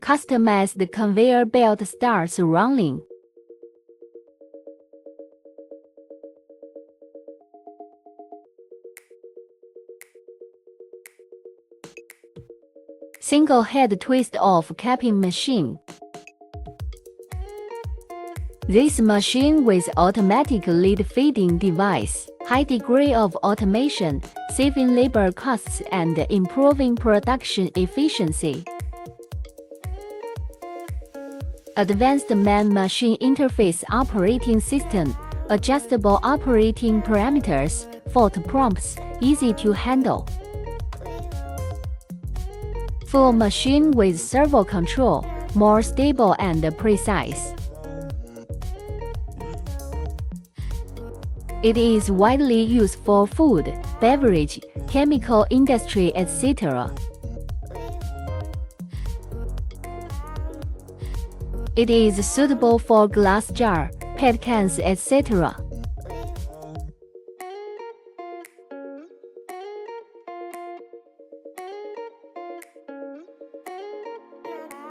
Customized conveyor belt starts running. Single head twist off capping machine. This machine with automatic lead feeding device, high degree of automation, saving labor costs and improving production efficiency. Advanced man-machine interface operating system, adjustable operating parameters, fault prompts, easy to handle. Full machine with servo control, more stable and precise. It is widely used for food, beverage, chemical industry, etc. It is suitable for glass jar, PET cans, etc.